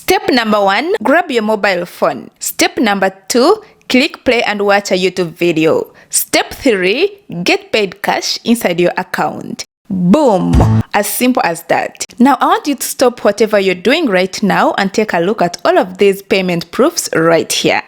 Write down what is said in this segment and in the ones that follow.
Step number 1, grab your mobile phone. Step number 2, click play and watch a YouTube video. Step 3, get paid cash inside your account. Boom! As simple as that. Now I want you to stop whatever you're doing right now and take a look at all of these payment proofs right here.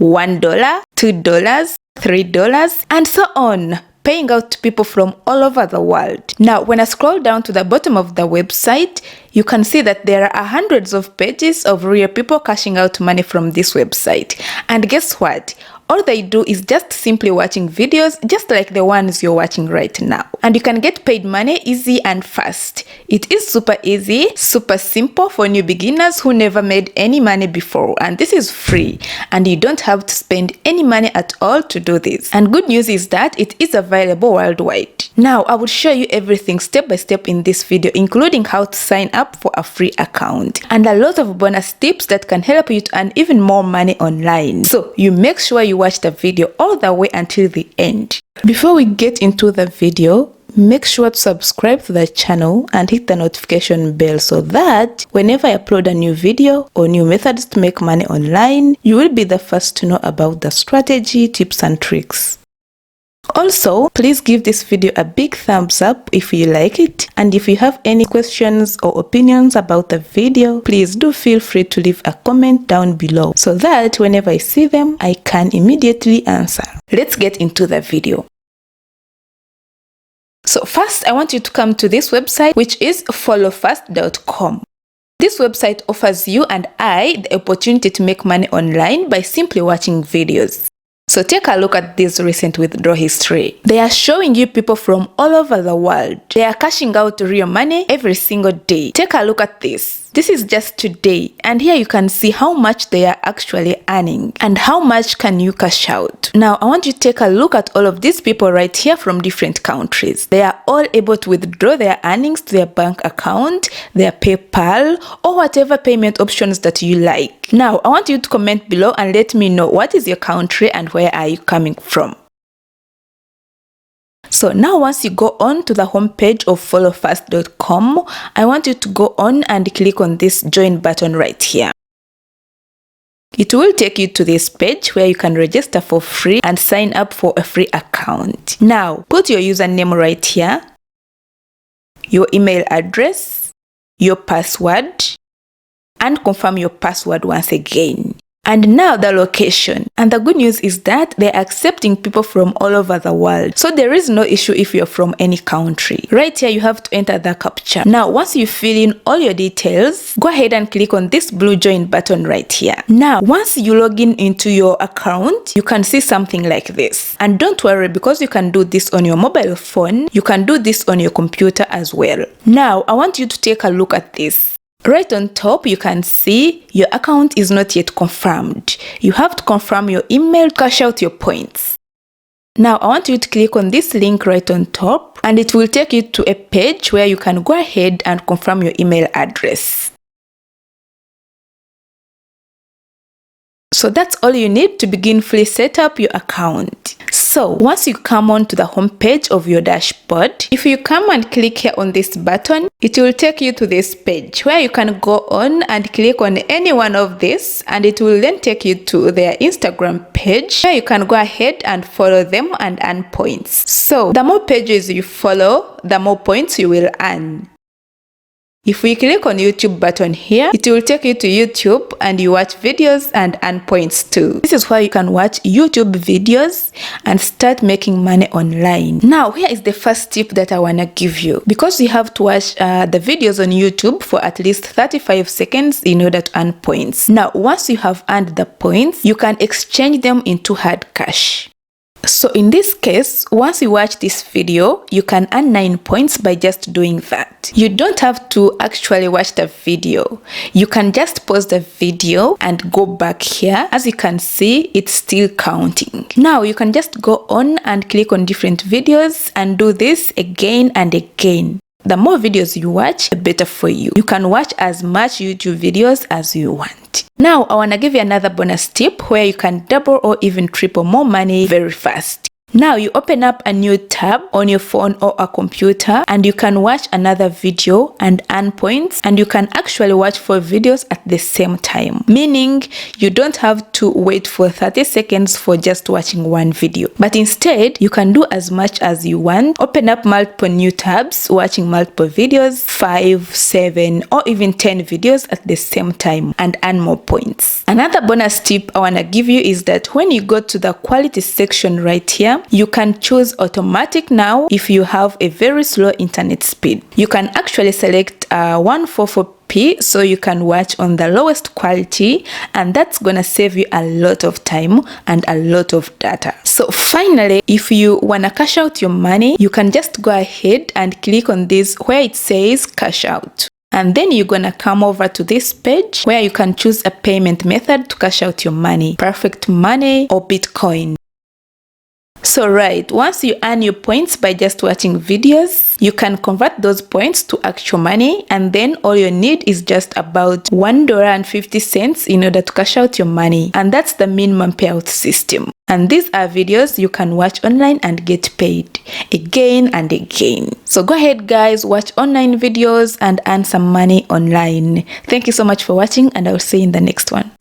$1, $2, $3, and so on, paying out to people from all over the world. Now, when I scroll down to the bottom of the website, you can see that there are hundreds of pages of real people cashing out money from this website. And guess what? All they do is just simply watching videos just like the ones you're watching right now. And you can get paid money easy and fast. It is super easy, super simple for new beginners who never made any money before. And this is free. And you don't have to spend any money at all to do this. And good news is that it is available worldwide. Now, I will show you everything step by step in this video, including how to sign up for a free account. And a lot of bonus tips that can help you to earn even more money online. So you make sure you watch the video all the way until the end. Before we get into the video, make sure to subscribe to the channel and hit the notification bell so that whenever I upload a new video or new methods to make money online, you will be the first to know about the strategy, tips and tricks. Also, please give this video a big thumbs up if you like it, and if you have any questions or opinions about the video, please do feel free to leave a comment down below so that whenever I see them, I can immediately answer. Let's get into the video. So first, I want you to come to this website, which is followfast.com. This website offers you and I the opportunity to make money online by simply watching videos. So take a look at this recent withdrawal history. They are showing you people from all over the world. They are cashing out real money every single day. Take a look at this. This is just today, and here you can see how much they are actually earning and how much can you cash out. Now I want you to take a look at all of these people right here from different countries. They are all able to withdraw their earnings to their bank account, their PayPal, or whatever payment options that you like. Now I want you to comment below and let me know what is your country and where are you coming from. So now once you go on to the homepage of followfast.com, I want you to go on and click on this join button right here. It will take you to this page where you can register for free and sign up for a free account. Now put your username right here, your email address, your password, and confirm your password once again. And now the location. And the good news is that they're accepting people from all over the world. So there is no issue if you're from any country. Right here, you have to enter the captcha. Now, once you fill in all your details, go ahead and click on this blue join button right here. Now, once you log in into your account, you can see something like this. And don't worry, because you can do this on your mobile phone, you can do this on your computer as well. Now, I want you to take a look at this. Right on top, you can see your account is not yet confirmed. You have to confirm your email to cash out your points. Now, I want you to click on this link right on top, and it will take you to a page where you can go ahead and confirm your email address. So that's all you need to begin fully set up your account. So once you come on to the home page of your dashboard, if you come and click here on this button, it will take you to this page where you can go on and click on any one of this, and it will then take you to their Instagram page where you can go ahead and follow them and earn points. So the more pages you follow, the more points you will earn. If we click on YouTube button here, it will take you to YouTube and you watch videos and earn points too. This is where you can watch YouTube videos and start making money online. Now, here is the first tip that I want to give you. Because you have to watch the videos on YouTube for at least 35 seconds in order to earn points. Now, once you have earned the points, you can exchange them into hard cash. So in this case, once you watch this video, you can earn 9 points by just doing that. You don't have to actually watch the video. You can just pause the video and go back here. As you can see, it's still counting. Now you can just go on and click on different videos and do this again and again. The more videos you watch, the better for you. You can watch as much YouTube videos as you want. Now, I want to give you another bonus tip where you can double or even triple more money very fast. Now you open up a new tab on your phone or a computer and you can watch another video and earn points, and you can actually watch 4 videos at the same time, meaning you don't have to wait for 30 seconds for just watching one video, but instead you can do as much as you want. Open up multiple new tabs, watching multiple videos, 5, 7 or even 10 videos at the same time, and earn more points. Another bonus tip I want to give you is that when you go to the quality section right here, you can choose automatic now if you have a very slow internet speed. You can actually select 144p so you can watch on the lowest quality, and that's gonna save you a lot of time and a lot of data. So finally, if you wanna cash out your money, you can just go ahead and click on this where it says cash out. And then you're gonna come over to this page where you can choose a payment method to cash out your money, Perfect Money or Bitcoin. So right, once you earn your points by just watching videos, you can convert those points to actual money, and then all you need is just about $1.50 in order to cash out your money, and that's the minimum payout system. And these are videos you can watch online and get paid again and again. So go ahead guys, watch online videos and earn some money online. Thank you so much for watching, and I'll see you in the next one.